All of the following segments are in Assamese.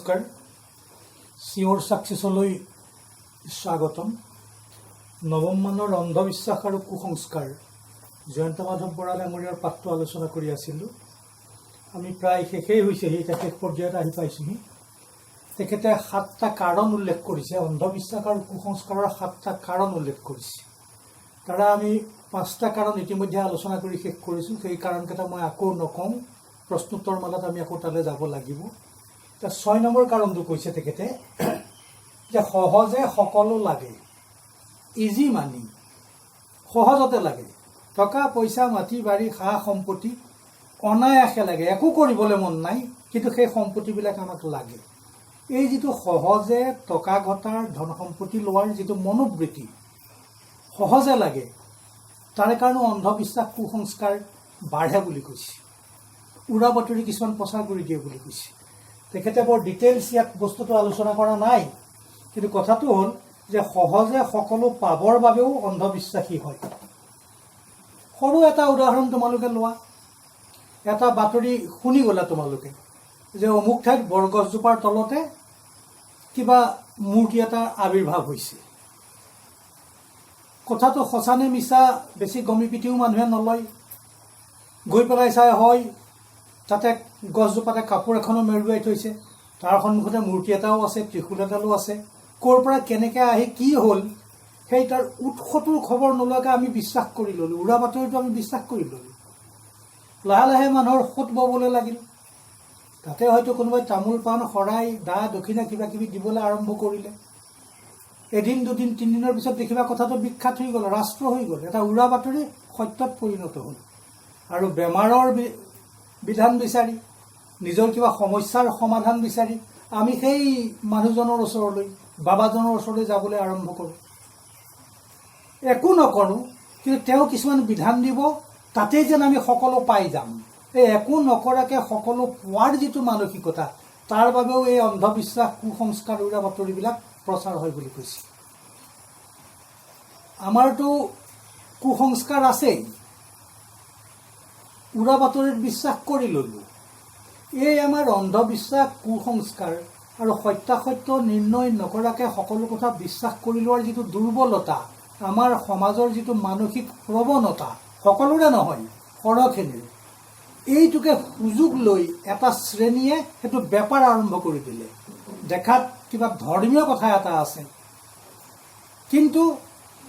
নমস্কাৰ চিঅ'ৰ ছাকচেছলৈ স্বাগতম। নৱম মানৰ অন্ধবিশ্বাস আৰু কুসংস্কাৰ জয়ন্ত মাধৱ বৰা ডাঙৰীয়াৰ পাঠটো আলোচনা কৰি আছিলোঁ। আমি প্ৰায় শেষেই হৈছেহি, এতিয়া শেষ পৰ্যায়ত আহি পাইছোঁহি। তেখেতে 7টা কাৰণ উল্লেখ কৰিছে, অন্ধবিশ্বাস আৰু কুসংস্কাৰৰ 7টা কাৰণ উল্লেখ কৰিছে। তাৰে আমি 5টা কাৰণ ইতিমধ্যে আলোচনা কৰি শেষ কৰিছোঁ। সেই কাৰণকেইটা মই আকৌ নকওঁ, প্ৰশ্নোত্তৰ মালাত আমি আকৌ তালৈ যাব লাগিব। এতিয়া 6 নম্বৰ কাৰণটো কৈছে তেখেতে যে সহজে সকলো লাগে, ইজি মানি, সহজতে লাগে। টকা পইচা, মাটি বাৰী, সা সম্পত্তি অনায়াসে লাগে, একো কৰিবলৈ মন নাই, কিন্তু সেই সম্পত্তিবিলাক আমাক লাগে। এই যিটো সহজে টকা ঘটাৰ, ধন সম্পত্তি লোৱাৰ যিটো মনোবৃত্তি, সহজে লাগে, তাৰে কাৰণে অন্ধবিশ্বাস কুসংস্কাৰ বাঢ়ে বুলি কৈছে। উৰা বাতৰি কিছুমান প্ৰচাৰ কৰি দিয়ে বুলি কৈছে। তেখেতে বৰ ডিটেইলছ ইয়াত বস্তুটো আলোচনা কৰা নাই, কিন্তু কথাটো হ'ল যে সহজে সকলো পাবৰ বাবেও অন্ধবিশ্বাসী হয়। সৰু এটা উদাহৰণ তোমালোকে লোৱা। এটা বাতৰি শুনি গ'লা তোমালোকে যে অমুক ঠাইত বৰগছজোপাৰ তলতে কিবা মূৰ্তি এটা আৱিৰ্ভাৱ হৈছে। কথাটো সঁচা নে মিছা বেছি গমি পিটিও মানুহে নলয়। গৈ পেলাই চাই হয় তাতে গছজোপাতে কাপোৰ এখনো মেৰুৱাই থৈছে, তাৰ সন্মুখতে মূৰ্তি এটাও আছে, ত্ৰিশূল এডালো আছে। ক'ৰ পৰা কেনেকৈ আহি কি হ'ল সেই তাৰ উৎসটোৰ খবৰ নোলোৱাকৈ আমি বিশ্বাস কৰি ল'লোঁ, উৰা বাতৰিটো আমি বিশ্বাস কৰি ল'লোঁ। লাহে লাহে মানুহৰ সোঁত ববলৈ লাগিল। তাতে হয়তো কোনোবাই তামোল পাণ শৰাই দা দক্ষিণা কিবা কিবি দিবলৈ আৰম্ভ কৰিলে। এদিন দুদিন তিনিদিনৰ পিছত দেখিবা কথাটো বিখ্যাত হৈ গ'ল, ৰাষ্ট্ৰ হৈ গ'ল, এটা উৰা বাতৰি সত্যত পৰিণত হ'ল। আৰু বেমাৰৰ বিধান বিচাৰি, নিজৰ কিবা সমস্যাৰ সমাধান বিচাৰি আমি সেই মানুহজনৰ ওচৰলৈ, বাবাজনৰ ওচৰলৈ যাবলৈ আৰম্ভ কৰোঁ। একো নকৰোঁ, কিন্তু তেওঁ কিছুমান বিধান দিব, তাতেই যেন আমি সকলো পাই যাম। এই একো নকৰাকৈ সকলো পোৱাৰ যিটো মানসিকতা, তাৰ বাবেও এই অন্ধবিশ্বাস কুসংস্কাৰ উৰা বাতৰিবিলাক প্ৰচাৰ হয় বুলি কৈছে। আমাৰতো কুসংস্কাৰ আছেই, উৰা বাতৰিত বিশ্বাস কৰি ল'লোঁ। এই আমাৰ অন্ধবিশ্বাস কুসংস্কাৰ আৰু সত্যাসত্য নিৰ্ণয় নকৰাকৈ সকলো কথা বিশ্বাস কৰি লোৱাৰ যিটো দুৰ্বলতা, আমাৰ সমাজৰ যিটো মানসিক প্ৰৱণতা, সকলোৰে নহয় সৰহখিনিৰ, এইটোকে সুযোগ লৈ এটা শ্ৰেণীয়ে সেইটো বেপাৰ আৰম্ভ কৰি দিলে। দেখাত কিবা ধৰ্মীয় কথা এটা আছে, কিন্তু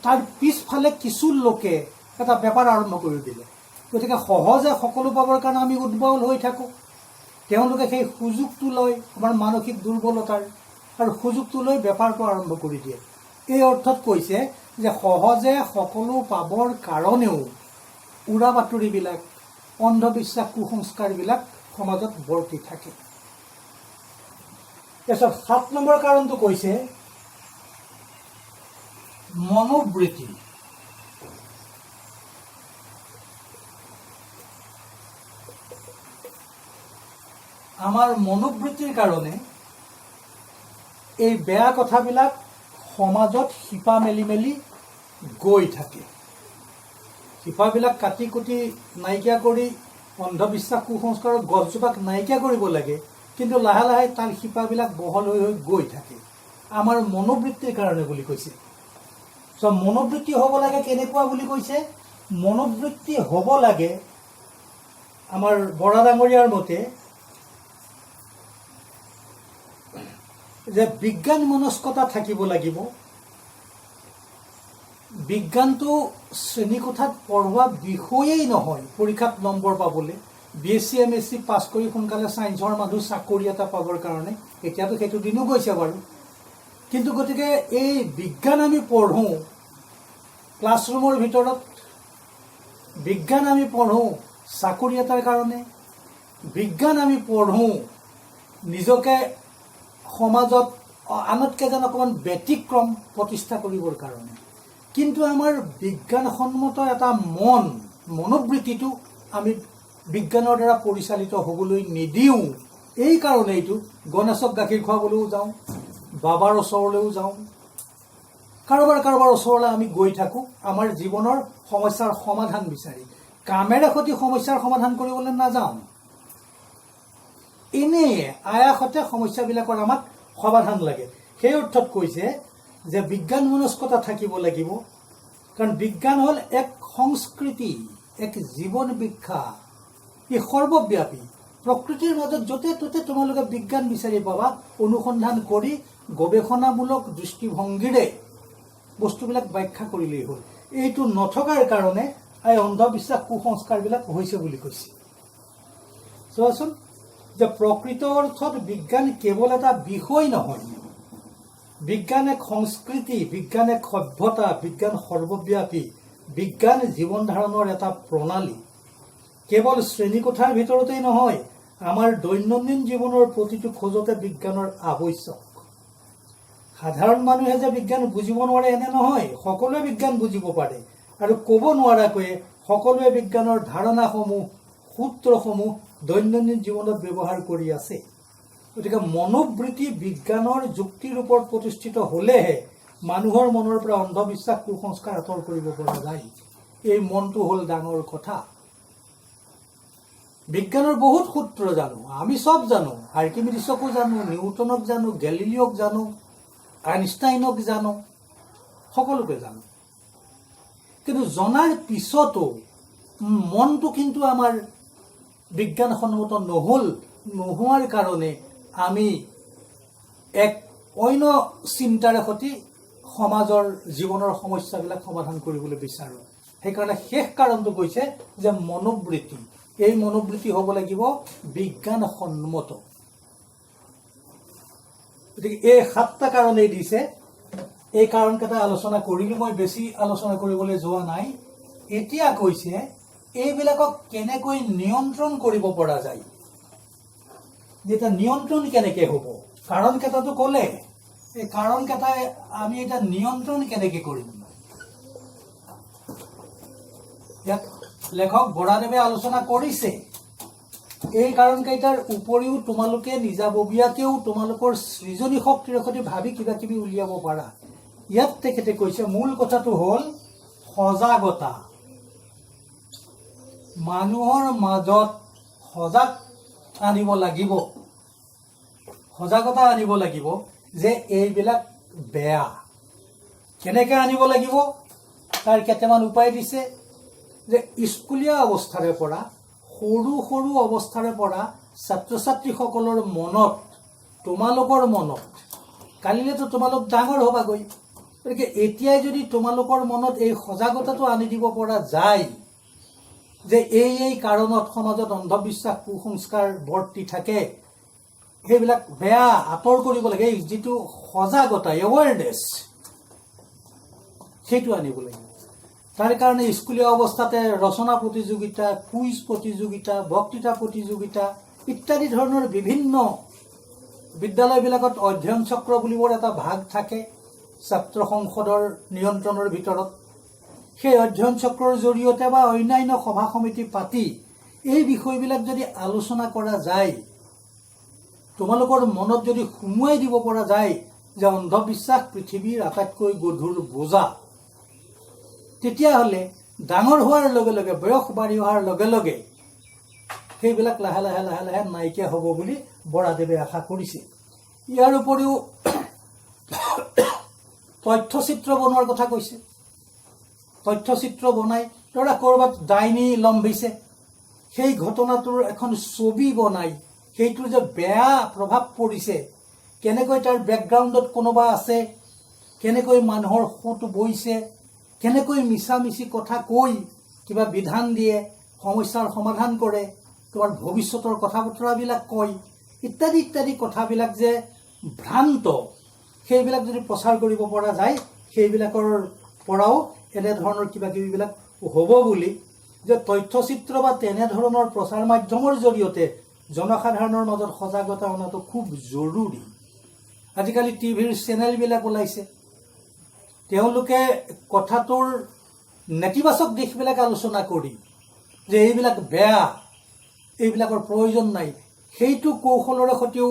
তাৰ পিছফালে কিছু লোকে এটা বেপাৰ আৰম্ভ কৰি দিলে। গতিকে সহজে সকলো পাবৰ কাৰণে আমি উদ্বল হৈ থাকোঁ। তেওঁলোকে সেই সুযোগটো লয় আমাৰ মানসিক দুৰ্বলতাৰ, আৰু সুযোগটো লৈ বেপাৰটো আৰম্ভ কৰি দিয়ে। এই অৰ্থত কৈছে যে সহজে সকলো পাবৰ কাৰণেও উৰা বাতৰিবিলাক, অন্ধবিশ্বাস কুসংস্কাৰবিলাক সমাজত বৰ্তি থাকে। তাৰপিছত 7 নম্বৰ কাৰণটো কৈছে মনোবৃত্তি। আমাৰ মনোবৃত্তিৰ কাৰণে এই বেয়া কথাবিলাক সমাজত শিপা মেলি মেলি গৈ থাকে। শিপাবিলাক কাটি কুটি নাইকিয়া কৰি অন্ধবিশ্বাস কুসংস্কাৰৰ গছজোপাক নাইকিয়া কৰিব লাগে, কিন্তু লাহে লাহে তাৰ শিপাবিলাক বহল হৈ হৈ গৈ থাকে। আমাৰ মনোবৃত্তিৰ কাৰণে বুলি কৈছে। মনোবৃত্তি হ'ব লাগে কেনেকুৱা বুলি কৈছে? মনোবৃত্তি হ'ব লাগে আমাৰ বৰা ডাঙৰীয়াৰ মতে যে বিজ্ঞান মনস্কতা থাকিব লাগিব। বিজ্ঞানটো শ্ৰেণীকোঠাত পঢ়োৱা বিষয়েই নহয় পৰীক্ষাত নম্বৰ পাবলৈ। BSc MSc পাছ কৰি সোনকালে ছায়েন্সৰ মানুহ চাকৰি এটা পাবৰ কাৰণে, এতিয়াতো সেইটো দিনো গৈছে বাৰু। কিন্তু গতিকে এই বিজ্ঞান আমি পঢ়োঁ ক্লাছৰুমৰ ভিতৰত, বিজ্ঞান আমি পঢ়োঁ চাকৰি এটাৰ কাৰণে, বিজ্ঞান আমি পঢ়োঁ নিজকে সমাজত আনতকৈ যেন অকণমান ব্যতিক্ৰম প্ৰতিষ্ঠা কৰিবৰ কাৰণে। কিন্তু আমাৰ বিজ্ঞানসন্মত এটা মনোবৃত্তিটো আমি বিজ্ঞানৰ দ্বাৰা পৰিচালিত হ'বলৈ নিদিওঁ। এই কাৰণেইটো গণেশক গাখীৰ খুৱাবলৈও যাওঁ, বাবাৰ ওচৰলৈও যাওঁ, কাৰোবাৰ ওচৰলৈ আমি গৈ থাকোঁ আমাৰ জীৱনৰ সমস্যাৰ সমাধান বিচাৰি। কামেৰে সৈতে সমস্যাৰ সমাধান কৰিবলৈ নাযাওঁ। এনেই আয়াসতে সমস্যাবিলাকৰ আমাক সমাধান লাগে। সেই অৰ্থত কৈছে যে বিজ্ঞান মনস্কতা থাকিব লাগিব, কাৰণ বিজ্ঞান হ'ল এক সংস্কৃতি, এক জীৱন বিখ্যা, ই সৰ্বব্যাপী। প্ৰকৃতিৰ মাজত য'তে ত'তে তোমালোকে বিজ্ঞান বিচাৰি পাবা, অনুসন্ধান কৰি গৱেষণামূলক দৃষ্টিভংগীৰে বস্তুবিলাক ব্যাখ্যা কৰিলেই হ'ল। এইটো নথকাৰ কাৰণে এই অন্ধবিশ্বাস কুসংস্কাৰবিলাক হৈছে বুলি কৈছে। চোৱাচোন, যে প্ৰকৃত অৰ্থত বিজ্ঞান কেৱল এটা বিষয় নহয়, বিজ্ঞান এক সংস্কৃতি, বিজ্ঞান এক সভ্যতা, বিজ্ঞান সৰ্বব্যাপী, বিজ্ঞান জীৱন ধাৰণৰ এটা প্ৰণালী। কেৱল শ্ৰেণীকোঠাৰ ভিতৰতেই নহয়, আমাৰ দৈনন্দিন জীৱনৰ প্ৰতিটো খোজতে বিজ্ঞানৰ আৱশ্যক। সাধাৰণ মানুহে যে বিজ্ঞান বুজিব নোৱাৰে এনে নহয়, সকলোৱে বিজ্ঞান বুজিব পাৰে, আৰু ক'ব নোৱাৰাকৈয়ে সকলোৱে বিজ্ঞানৰ ধাৰণাসমূহ, সূত্ৰসমূহ দৈনন্দিন জীৱনত ব্যৱহাৰ কৰি আছে। গতিকে মনোবৃত্তি বিজ্ঞানৰ যুক্তিৰ ওপৰত প্ৰতিষ্ঠিত হ'লেহে মানুহৰ মনৰ পৰা অন্ধবিশ্বাস কুসংস্কাৰ আঁতৰ কৰিব পৰা যায়। এই মনটো হ'ল ডাঙৰ কথা। বিজ্ঞানৰ বহুত সূত্ৰ জানো, আমি চব জানো, আৰ্কিমিডিছকো জানো, নিউটনক জানো, গেলিলিঅক জানো, আইনষ্টাইনক জানো, সকলোকে জানো। কিন্তু জনাৰ পিছতো মনটো কিন্তু আমাৰ বিজ্ঞানসন্মত নোহোৱাৰ কাৰণে আমি এক অন্য চিন্তাৰে সৈতে সমাজৰ জীৱনৰ সমস্যাবিলাক সমাধান কৰিবলৈ বিচাৰোঁ। সেইকাৰণে শেষ কাৰণটো কৈছে যে মনোবৃত্তি, এই মনোবৃত্তি হ'ব লাগিব বিজ্ঞানসন্মত। গতিকে এই 7টা কাৰণেই দিছে। এই কাৰণকেইটা আলোচনা কৰিলোঁ, মই বেছি আলোচনা কৰিবলৈ যোৱা নাই। এতিয়া কৈছে এইবিলাকক কেনেকৈ নিয়ন্ত্ৰণ কৰিব পৰা যায়। এতিয়া নিয়ন্ত্ৰণ কেনেকৈ হ'ব, কাৰণকেইটাতো ক'লে, এই কাৰণকেইটাই আমি এতিয়া নিয়ন্ত্ৰণ কেনেকৈ কৰিম, ইয়াত লেখক বৰাদেৱে আলোচনা কৰিছে। এই কাৰণকেইটাৰ উপৰিও তোমালোকে নিজাববীয়াকেও তোমালোকৰ সৃজনী শক্তিৰ সৈতে ভাবি কিবা কিবি উলিয়াব পাৰা। ইয়াত তেখেতে কৈছে মূল কথাটো হ'ল সজাগতা। মানুহৰ মাজত সজাগতা আনিব লাগিব যে এইবিলাক বেয়া। কেনেকৈ আনিব লাগিব তাৰ কেইটামান উপায় দিছে। যে স্কুলীয়া অৱস্থাৰে পৰা, সৰু সৰু অৱস্থাৰে পৰা ছাত্ৰ ছাত্ৰীসকলৰ মনত, তোমালোকৰ মনত, কালিলেতো তোমালোক ডাঙৰ হ'বাগৈ, গতিকে এতিয়াই যদি তোমালোকৰ মনত এই সজাগতাটো আনি দিব পৰা যায় যে এই কাৰণত সমাজত অন্ধবিশ্বাস কুসংস্কাৰ বৰ্তি থাকে, সেইবিলাক বেয়া আঁতৰ কৰিব লাগে, এই যিটো সজাগতা, এৱেৰনেছ, সেইটো আনিব লাগিব। তাৰ কাৰণে স্কুলীয়া অৱস্থাতে ৰচনা প্ৰতিযোগিতা, কুইজ প্ৰতিযোগিতা, বক্তৃতা প্ৰতিযোগিতা ইত্যাদি ধৰণৰ বিভিন্ন বিদ্যালয়বিলাকত অধ্যয়ন চক্ৰ বুলিবৰ এটা ভাগ থাকে ছাত্ৰ সংসদৰ নিয়ন্ত্ৰণৰ ভিতৰত। সেই অধ্যয়ন চক্ৰৰ জৰিয়তে বা অন্যান্য সভা সমিতি পাতি এই বিষয়বিলাক যদি আলোচনা কৰা যায়, তোমালোকৰ মনত যদি সুমুৱাই দিব পৰা যায় যে অন্ধবিশ্বাস পৃথিৱীৰ আটাইতকৈ গধুৰ বোজা, তেতিয়াহ'লে ডাঙৰ হোৱাৰ লগে লগে, বয়স বাঢ়ি অহাৰ লগে লগে সেইবিলাক লাহে লাহে লাহে লাহে নাইকিয়া হ'ব বুলি বৰাদেৱে আশা কৰিছে। ইয়াৰ উপৰিও তথ্যচিত্ৰ বনোৱাৰ কথা কৈছে। তথ্যচিত্ৰ বনাই ধৰা ক'ৰবাত ডাইনী লম্ভিছে, সেই ঘটনাটোৰ এখন ছবি বনাই সেইটোৰ যে বেয়া প্ৰভাৱ পৰিছে, কেনেকৈ তাৰ বেকগ্ৰাউণ্ডত কোনোবা আছে, কেনেকৈ মানুহৰ সোঁত বৈছে, কেনেকৈ মিছামিছি কথা কৈ কিবা বিধান দিয়ে, সমস্যাৰ সমাধান কৰে, তোমাৰ ভৱিষ্যতৰ কথা বতৰাবিলাক কয়, ইত্যাদি ইত্যাদি কথাবিলাক যে ভ্ৰান্ত, সেইবিলাক যদি প্ৰচাৰ কৰিব পৰা যায়, সেইবিলাকৰ পৰাও এনেধৰণৰ কিবা কিবিবিলাক হ'ব বুলি যে তথ্যচিত্ৰ বা তেনেধৰণৰ প্ৰচাৰ মাধ্যমৰ জৰিয়তে জনসাধাৰণৰ মাজত সজাগতা অনাটো খুব জৰুৰী। আজিকালি টিভিৰ চেনেলবিলাক ওলাইছে, তেওঁলোকে কথাটোৰ নেতিবাচক দিশবিলাক আলোচনা কৰি যে এইবিলাক বেয়া, এইবিলাকৰ প্ৰয়োজন নাই, সেইটো কৌশলৰে সৈতেও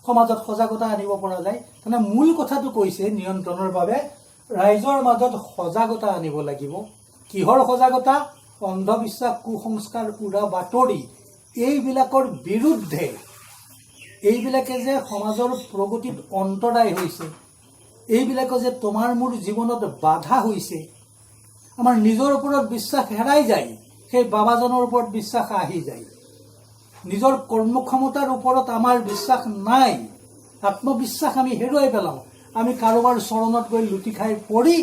সমাজত সজাগতা আনিব পৰা যায়। মানে মূল কথাটো কৈছে নিয়ন্ত্ৰণৰ বাবে ৰাইজৰ মাজত সজাগতা আনিব লাগিব। কিহৰ সজাগতা? অন্ধবিশ্বাস কুসংস্কাৰ উৰা বাতৰি এইবিলাকৰ বিৰুদ্ধে, এইবিলাকে যে সমাজৰ প্ৰগতিত অন্তৰায় হৈছে, এইবিলাকে যে তোমাৰ মোৰ জীৱনত বাধা হৈছে, আমাৰ নিজৰ ওপৰত বিশ্বাস হেৰাই যায়, সেই বাবাজনৰ ওপৰত বিশ্বাস আহি যায়। নিজৰ কৰ্মক্ষমতাৰ ওপৰত আমাৰ বিশ্বাস নাই, আত্মবিশ্বাস আমি হেৰুৱাই পেলাওঁ। আমি কাৰোবাৰ চৰণত গৈ লুটি খাই পৰি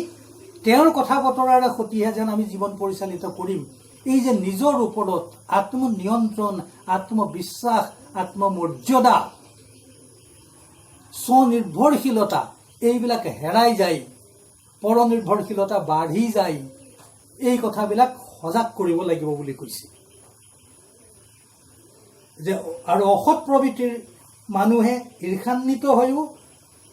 তেওঁৰ কথা বতৰাৰে সতিহে যেন আমি জীৱন পৰিচালিত কৰিম। এই যে নিজৰ ওপৰত আত্মনিয়ন্ত্ৰণ, আত্মবিশ্বাস, আত্মমৰ্যাদা, স্বনিৰ্ভৰশীলতা, এইবিলাক হেৰাই যায়, পৰনিৰ্ভৰশীলতা বাঢ়ি যায়। এই কথাবিলাক সজাগ কৰিব লাগিব বুলি কৈছে। যে আৰু অসৎ প্ৰবৃত্তিৰ মানুহে ঈৰ্ষান্বিত হৈও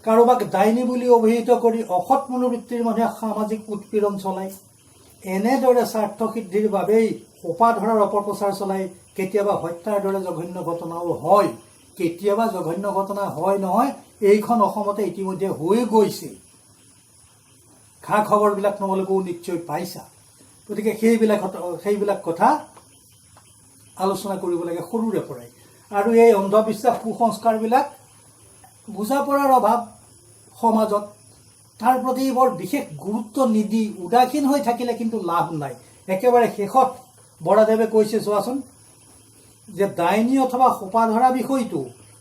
কাৰোবাক ডাইনী বুলি অভিহিত কৰি অসৎ মনোবৃত্তিৰ মানুহে সামাজিক উৎপীড়ন চলায়। এনেদৰে স্বাৰ্থ সিদ্ধিৰ বাবেই সোপা ধৰাৰ অপপ্ৰচাৰ চলায়। কেতিয়াবা হত্যাৰ দৰে জঘন্য ঘটনাও হয়। কেতিয়াবা জঘন্য ঘটনা হয় নহয়, এইখন অসমতে ইতিমধ্যে হৈ গৈছে। খা খবৰবিলাক তোমালোকেও নিশ্চয় পাইছা। গতিকে সেইবিলাক কথা আলোচনা কৰিব লাগে সৰুৰে পৰাই। আৰু এই অন্ধবিশ্বাস কুসংস্কাৰবিলাক বুজা পৰাৰ অভাৱ সমাজত, তাৰ প্ৰতি বৰ বিশেষ গুৰুত্ব নিদি উদাসীন হৈ থাকিলে কিন্তু লাভ নাই। একেবাৰে শেষত বৰাদেৱে কৈছে চোৱাচোন, যে ডাইনী অথবা সোপা ধৰা বিষয়টো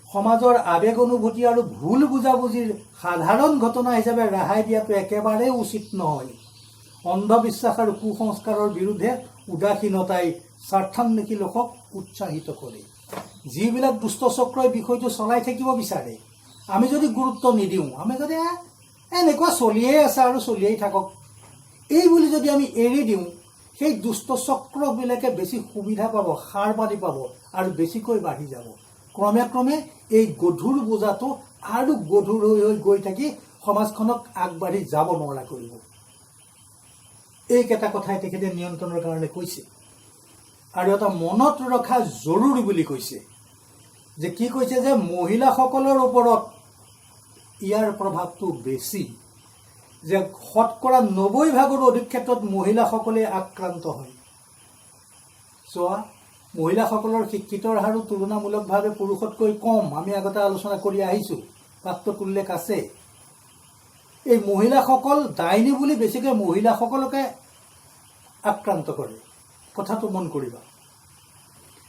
সমাজৰ আৱেগ অনুভূতি আৰু ভুল বুজাবুজিৰ সাধাৰণ ঘটনা হিচাপে ৰেহাই দিয়াটো একেবাৰে উচিত নহয়। অন্ধবিশ্বাস আৰু কুসংস্কাৰৰ বিৰুদ্ধে উদাসীনতাই স্বাৰ্থান্বেষী লোকক উৎসাহিত কৰে। যিবিলাক দুষ্ট চক্ৰই বিষয়টো চলাই থাকিব বিচাৰে, আমি যদি গুৰুত্ব নিদিওঁ, আমি যদি এনেকুৱা চলিয়েই আছে আৰু চলিয়েই থাকক, এই বুলি যদি আমি এৰি দিওঁ, সেই দুষ্ট চক্ৰবিলাকে বেছি সুবিধা পাব, সাৰ পাতি পাব আৰু বেছিকৈ বাঢ়ি যাব। ক্ৰমে ক্ৰমে এই গধুৰ বোজাটো আৰু গধুৰ হৈ হৈ গৈ থাকি সমাজখনক আগবাঢ়ি যাব নোৱাৰা কৰিব। এইকেইটা কথাই তেখেতে নিয়ন্ত্ৰণৰ কাৰণে কৈছে। আৰু এটা মনত ৰখা জৰুৰী বুলি কৈছে, যে কি কৈছে, যে মহিলাসকলৰ ওপৰত ইয়াৰ প্ৰভাৱটো বেছি, যে শতকৰা 90% অধিক ক্ষেত্ৰত মহিলাসকলে আক্ৰান্ত হয়। চোৱা, মহিলাসকলৰ শিক্ষিতৰ হাৰো তুলনামূলকভাৱে পুৰুষতকৈ কম। আমি আগতে আলোচনা কৰি আহিছোঁ, পাঠটোত উল্লেখ আছে। এই মহিলাসকল ডাইনী বুলি বেছিকৈ মহিলাসকলকে আক্ৰান্ত কৰে, কথাটো মন কৰিবা।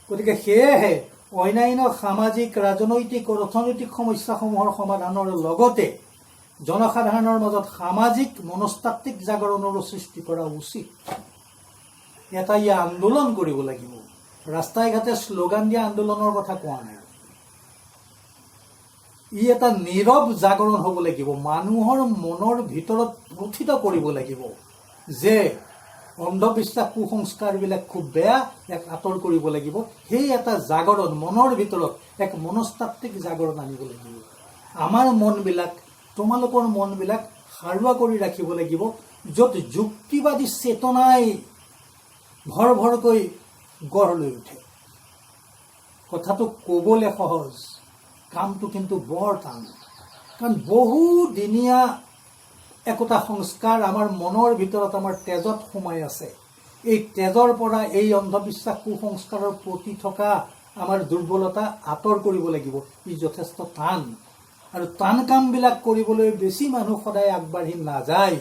গতিকে সেয়েহে অন্যান্য সামাজিক, ৰাজনৈতিক, অৰ্থনৈতিক সমস্যাসমূহৰ সমাধানৰ লগতে জনসাধাৰণৰ মাজত সামাজিক মনস্তাত্ত্বিক জাগৰণৰো সৃষ্টি কৰা উচিত। এটা আন্দোলন কৰিব লাগিব। ৰাস্তাই ঘাটে শ্লোগান দিয়া আন্দোলনৰ কথা কোৱা নাই। ই এটা নীৰৱ জাগৰণ হ'ব লাগিব। মানুহৰ মনৰ ভিতৰত প্ৰথিত কৰিব লাগিব যে অন্ধবিশ্বাস কুসংস্কাৰবিলাক খুব বেয়া, ইয়াক আঁতৰ কৰিব লাগিব। সেই এটা জাগৰণ, মনৰ ভিতৰত এক মনস্তাত্ত্বিক জাগৰণ আনিব লাগিব। আমাৰ মনবিলাক, তোমালোকৰ মনবিলাক সাৰুৱা কৰি ৰাখিব লাগিব, য'ত যুক্তিবাদী চেতনাই ভৰ ভৰকৈ গঢ় লৈ উঠে। কথাটো ক'বলৈ সহজ, কামটো কিন্তু বৰ টান। কাৰণ বহুদিনীয়া একোটা সংস্কাৰ আমাৰ মনৰ ভিতৰত, আমাৰ তেজত সোমাই আছে। এই তেজৰ পৰা এই অন্ধবিশ্বাস কুসংস্কাৰৰ প্ৰতি থকা আমাৰ দুৰ্বলতা আঁতৰ কৰিব লাগিব। ই যথেষ্ট টান, আৰু টান কামবিলাক কৰিবলৈ বেছি মানুহ সদায় আগবাঢ়ি নাযায়।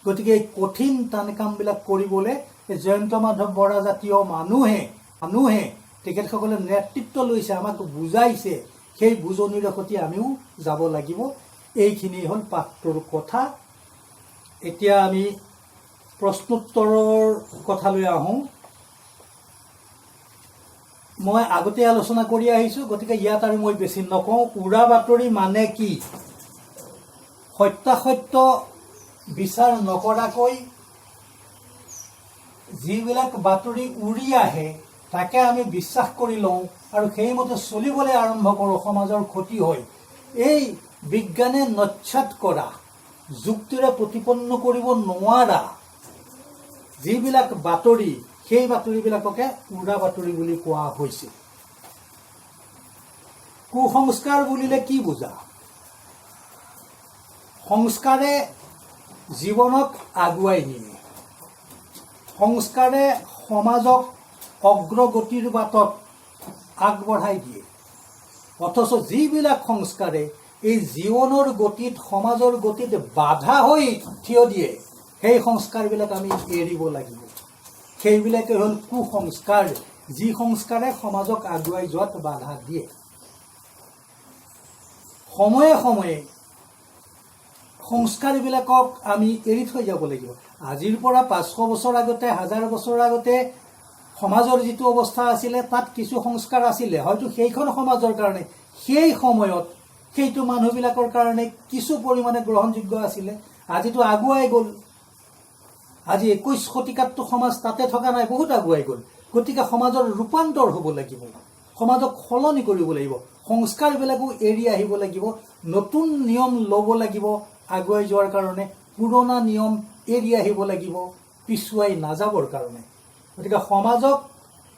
গতিকে এই কঠিন টান কামবিলাক কৰিবলৈ জয়ন্ত মাধৱ বৰা জাতীয় মানুহে তেখেতসকলে নেতৃত্ব লৈছে, আমাক বুজাইছে। সেই বুজনিৰ সৈতে আমিও যাব লাগিব। এইখিনি হ'ল পাঠটোৰ কথা। এতিয়া আমি প্ৰশ্নোত্তৰৰ কথালৈ আহোঁ। মই আগতে আলোচনা কৰি আহিছোঁ, গতিকে ইয়াত আৰু মই বেছি নকওঁ। উৰা বাতৰি মানে কি? সত্যাসত্য বিচাৰ নকৰাকৈ যিবিলাক বাতৰি উৰি আহে তাকে আমি বিশ্বাস কৰি লওঁ আৰু সেইমতে চলিবলৈ আৰম্ভ কৰোঁ, সমাজৰ ক্ষতি হয়। এই বিজ্ঞানে নস্যাৎ কৰা, যুক্তিৰে প্ৰতিপন্ন কৰিব নোৱাৰা যিবিলাক বাতৰি, সেই বাতৰিবিলাককে উৰা বাতৰি বুলি কোৱা হৈছে। কুসংস্কাৰ বুলিলে কি বুজা? সংস্কাৰে জীৱনক আগুৱাই নিয়ে। সংস্কাৰে সমাজক অগ্ৰগতিৰ বাটত আগবঢ়াই দিয়ে। অথচ যিবিলাক সংস্কাৰে এই জীৱনৰ গতিত সমাজৰ গতিত বাধা হৈ থিয় দিয়ে, সেই সংস্কাৰবিলাক আমি এৰিব লাগিব। সেইবিলাকে হ'ল কুসংস্কাৰ, যি সংস্কাৰে সমাজক আগুৱাই যোৱাত বাধা দিয়ে। সময়ে সময়ে সংস্কাৰবিলাকক আমি এৰি থৈ যাব লাগিব। আজিৰ পৰা 500 বছৰ আগতে, 1000 বছৰ আগতে সমাজৰ যিটো অৱস্থা আছিলে তাত কিছু সংস্কাৰ আছিলে, হয়তো সেইখন সমাজৰ কাৰণে সেই সময়ত সেইটো মানুহবিলাকৰ কাৰণে কিছু পৰিমাণে গ্ৰহণযোগ্য আছিলে। আজিতো আগুৱাই গ'ল। আজি 21 শতিকাততো সমাজ তাতে থকা নাই, বহুত আগুৱাই গ'ল। গতিকে সমাজৰ ৰূপান্তৰ হ'ব লাগিব, সমাজক সলনি কৰিব লাগিব, সংস্কাৰবিলাকো এৰি আহিব লাগিব, নতুন নিয়ম ল'ব লাগিব আগুৱাই যোৱাৰ কাৰণে, পুৰণা নিয়ম এৰি আহিব লাগিব পিছুৱাই নাযাবৰ কাৰণে। গতিকে সমাজক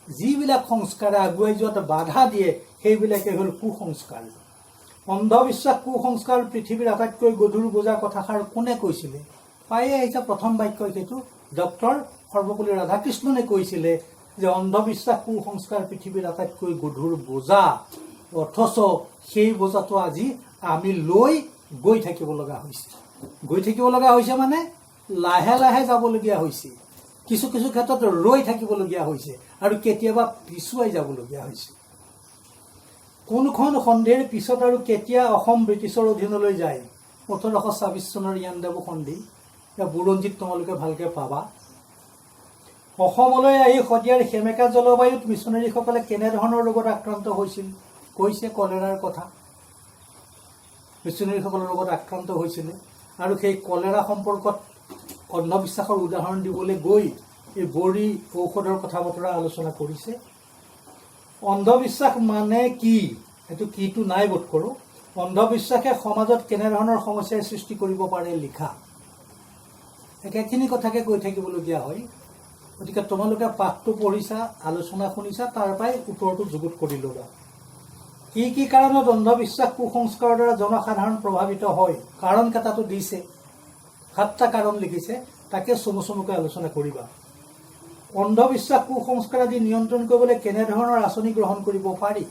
যিবিলাক সংস্কাৰে আগুৱাই যোৱাত বাধা দিয়ে সেইবিলাকে হ'ল কুসংস্কাৰ। অন্ধবিশ্বাস, কুসংস্কাৰ পৃথিৱীৰ আটাইতকৈ গধুৰ বোজা কথাষাৰ কোনে কৈছিলে? পায়ে আহিছে প্ৰথম বাক্য, সেইটো ডক্টৰ সৰ্বপল্লী ৰাধাকৃষ্ণনে কৈছিলে যে অন্ধবিশ্বাস, কুসংস্কাৰ পৃথিৱীৰ আটাইতকৈ গধুৰ বোজা। অথচ সেই বোজাটো আজি আমি লৈ গৈ থাকিব লগা হৈছে। গৈ থাকিব লগা হৈছে মানে লাহে লাহে যাবলগীয়া হৈছে, কিছু কিছু ক্ষেত্ৰত ৰৈ থাকিবলগীয়া হৈছে আৰু কেতিয়াবা পিছুৱাই যাবলগীয়া হৈছে। কোনখন সন্ধিৰ পিছত আৰু কেতিয়া অসম ব্ৰিটিছৰ অধীনলৈ যায়? 1826 চনৰ ইয়াণ্ডাবু সন্ধি। বুৰঞ্জীত তোমালোকে ভালকৈ পাবা। অসমলৈ আহি শদিয়াৰ সেমেকা জলবায়ুত মিছনেৰীসকলে কেনেধৰণৰ ৰোগত আক্ৰান্ত হৈছিল? কৈছে কলেৰাৰ কথা। মিছনেৰীসকলৰ ৰোগত আক্ৰান্ত হৈছিলে আৰু সেই কলেৰা সম্পৰ্কত অন্ধবিশ্বাসৰ উদাহৰণ দিবলৈ গৈ এই বড়ি ঔষধৰ কথা বতৰা আলোচনা কৰিছে। অন্ধবিশ্বাস মানে কি? এইটো কিটো নাই বোধ কৰোঁ। অন্ধবিশ্বাসে সমাজত কেনেধৰণৰ সমস্যাৰ সৃষ্টি কৰিব পাৰে লিখা। একেখিনি কথাকে কৈ থাকিবলগীয়া হয়। গতিকে তোমালোকে পাঠটো পঢ়িছা, আলোচনা শুনিছা, তাৰ পৰাই উত্তৰটো যুগুত কৰি ল'বা। কি কি কাৰণত অন্ধবিশ্বাস, কুসংস্কাৰৰ দ্বাৰা জনসাধাৰণ প্ৰভাৱিত হয়? কাৰণ কেইটাটো দিছে, 7টা কাৰণ লিখিছে, তাকে চমু চমুকৈ আলোচনা কৰিবা। অন্ধবিশ্বাস, কুসংস্কাৰ আদি নিয়ন্ত্ৰণ কৰিবলৈ কেনেধৰণৰ আঁচনি গ্ৰহণ কৰিব পাৰি?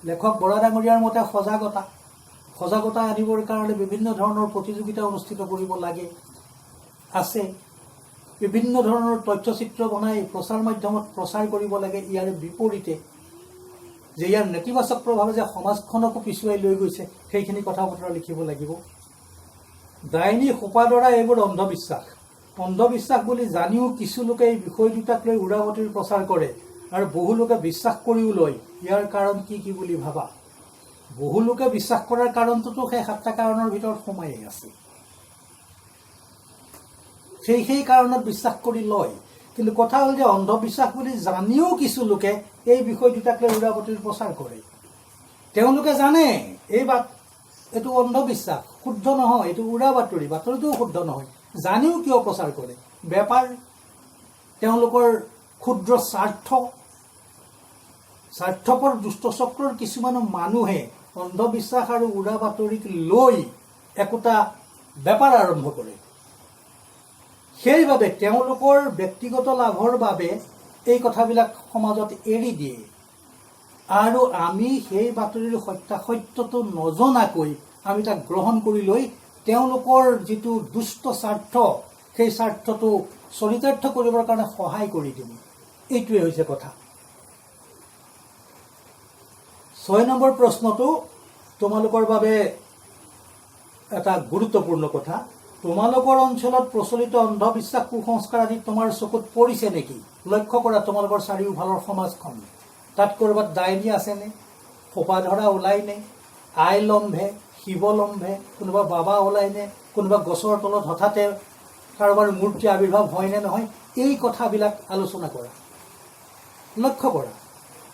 লেখক বৰা ডাঙৰীয়াৰ মতে সজাগতা আনিবৰ কাৰণে বিভিন্ন ধৰণৰ প্ৰতিযোগিতা অনুষ্ঠিত কৰিব লাগে, আছে। বিভিন্ন ধৰণৰ তথ্যচিত্ৰ বনাই প্ৰচাৰ মাধ্যমত প্ৰচাৰ কৰিব লাগে। ইয়াৰ বিপৰীতে যে ইয়াৰ নেতিবাচক প্ৰভাৱে যে সমাজখনকো পিছুৱাই লৈ গৈছে, সেইখিনি কথা বতৰা লিখিব লাগিব। ডাইনী, সোপাদৰা এইবোৰ অন্ধবিশ্বাস। অন্ধবিশ্বাস বুলি জানিও কিছু লোকে এই বিষয় দুটাক লৈ উৰাবাতৰি প্ৰচাৰ কৰে আৰু বহু লোকে বিশ্বাস কৰিও লয়। ইয়াৰ কাৰণ কি কি বুলি ভাবা? বহু লোকে বিশ্বাস কৰাৰ কাৰণটোতো সেই 7টা কাৰণৰ ভিতৰত সোমাই আছে। সেই কাৰণত বিশ্বাস কৰি লয়। কিন্তু কথা হ'ল যে অন্ধবিশ্বাস বুলি জানিও কিছু লোকে এই বিষয় দুটাক লৈ উৰাবাতৰি প্ৰচাৰ কৰে। তেওঁলোকে জানে এইটো অন্ধবিশ্বাস, শুদ্ধ নহয়, এইটো উৰাবাতৰি, বাতৰিটোও শুদ্ধ নহয়, জানিও কিয় প্ৰচাৰ কৰে? বেপাৰ, তেওঁলোকৰ ক্ষুদ্ৰ স্বাৰ্থপৰ দুষ্টচক্ৰৰ কিছুমান মানুহে অন্ধবিশ্বাস আৰু উৰাবাতৰিক লৈ একোটা বেপাৰ আৰম্ভ কৰে। সেইবাবে তেওঁলোকৰ ব্যক্তিগত লাভৰ বাবে এই কথাবিলাক সমাজত এৰি দিয়ে আৰু আমি সেই বাতৰিৰ সত্যাসত্যটো নজনাকৈ আমি তাক গ্ৰহণ কৰি লৈ তেওঁলোকৰ যিটো দুষ্ট স্বাৰ্থ, সেই স্বাৰ্থটো চৰিতাৰ্থ কৰিবৰ কাৰণে সহায় কৰি দিওঁ। এইটোৱে হৈছে কথা। 6 নম্বৰ প্ৰশ্নটো তোমালোকৰ বাবে এটা গুৰুত্বপূৰ্ণ কথা। তোমালোকৰ অঞ্চলত প্ৰচলিত অন্ধবিশ্বাস, কুসংস্কাৰ আদি তোমাৰ চকুত পৰিছে নেকি? লক্ষ্য কৰা তোমালোকৰ চাৰিওফালৰ সমাজখন। তাত ক'ৰবাত ডাইনী আছেনে? সোপাধৰা ওলাইনে? আই লম্ভে, শিৱ লম্ভে, কোনোবা বাবা ওলাইনে? কোনোবা গছৰ তলত হঠাতে কাৰোবাৰ মূৰ্তি আৱিৰ্ভাৱ হয়নে নহয়? এই কথাবিলাক আলোচনা কৰা, লক্ষ্য কৰা।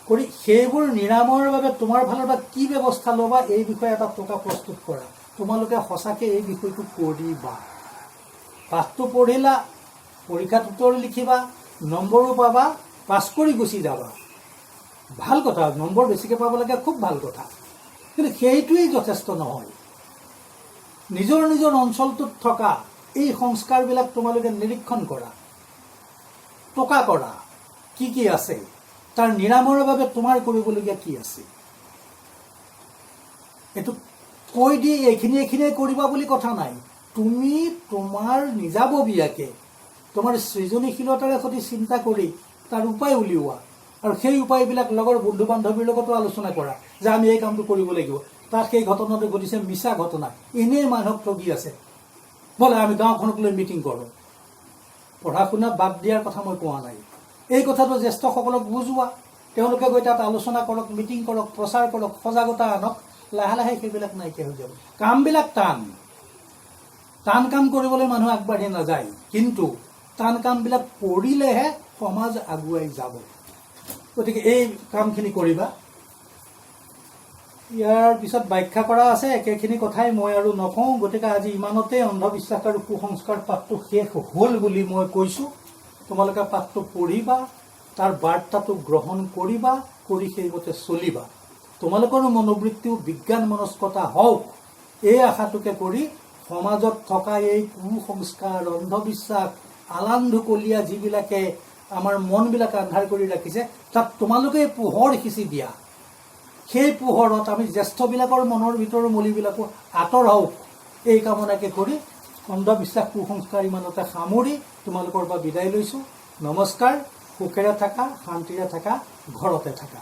কৰি সেইবোৰ নিৰাময়ৰ বাবে তোমাৰ ফালৰ পৰা কি ব্যৱস্থা ল'বা, এই বিষয়ে এটা টকা প্ৰস্তুত কৰা। তোমালোকে সঁচাকৈ এই বিষয়টো কৰিবা। পাঠটো পঢ়িলা, পৰীক্ষাত উত্তৰ লিখিবা, নম্বৰো পাবা, পাছ কৰি গুচি যাবা। ভাল কথা, নম্বৰ বেছিকৈ পাব লাগে, খুব ভাল কথা। কিন্তু সেইটোৱেই যথেষ্ট নহয়। নিজৰ নিজৰ অঞ্চলটোত থকা এই সংস্কাৰবিলাক তোমালোকে নিৰীক্ষণ কৰা, টকা কৰা, কি কি আছে, তাৰ নিৰাময়ৰ বাবে তোমাৰ কৰিবলগীয়া কি আছে? এইটো কৈ দি এইখিনিয়ে কৰিবা বুলি কথা নাই। তুমি তোমাৰ নিজাববীয়াকে তোমাৰ সৃজনীশীলতাৰে সৈতে চিন্তা কৰি তাৰ উপায় উলিওৱা, আৰু সেই উপায়বিলাক লগৰ বন্ধু বান্ধৱীৰ লগতো আলোচনা কৰা যে আমি এই কামটো কৰিব লাগিব। তাত সেই ঘটনাটো ঘটিছে মিছা ঘটনা, এনেই মানুহক ঠগি আছে, বোলে আমি গাঁওখনক লৈ মিটিং কৰোঁ। পঢ়া শুনা বাদ দিয়াৰ কথা মই কোৱা নাই। এই কথাটো জ্যেষ্ঠসকলক বুজোৱা, তেওঁলোকে গৈ তাত আলোচনা কৰক, মিটিং কৰক, প্ৰচাৰ কৰক, সজাগতা আনক। লাহে লাহে সেইবিলাক নাইকিয়া হৈ যাব। কামবিলাক টান কাম কৰিবলৈ মানুহ আগবাঢ়ি নাযায়, কিন্তু টান কামবিলাক কৰিলেহে সমাজ আগুৱাই যাব। গতিকে এই কামখিনি কৰিবা। ইয়াৰ পিছত ব্যাখ্যা কৰা আছে, একেখিনি কথাই মই আৰু নকওঁ। গতিকে আজি ইমানতে অন্ধবিশ্বাস আৰু কুসংস্কাৰ পাঠটো শেষ হ'ল বুলি মই কৈছোঁ। তোমালোকে পাঠটো পঢ়িবা, তাৰ বাৰ্তাটো গ্ৰহণ কৰিবা, কৰি সেইমতে চলিবা। তোমালোকৰো মনোবৃত্তিও বিজ্ঞান মনস্কতা হওক, এই আশাটোকে কৰি সমাজত থকা এই কুসংস্কাৰ, অন্ধবিশ্বাস, আলান্ধুকলীয়া যিবিলাকে আমাৰ মনবিলাক আন্ধাৰ কৰি ৰাখিছে, তাত তোমালোকে পোহৰ সিঁচি দিয়া। সেই পোহৰত আমি জ্যেষ্ঠবিলাকৰ মনৰ ভিতৰৰ মলিবিলাকো আঁতৰাওক, এই কামনাকে কৰি অন্ধবিশ্বাস কুসংস্কাৰ ইমানতে সামৰি তোমালোকৰ পৰা বিদায় লৈছোঁ। নমস্কাৰ। সুখেৰে থাকা, শান্তিৰে থাকা, ঘৰতে থাকা।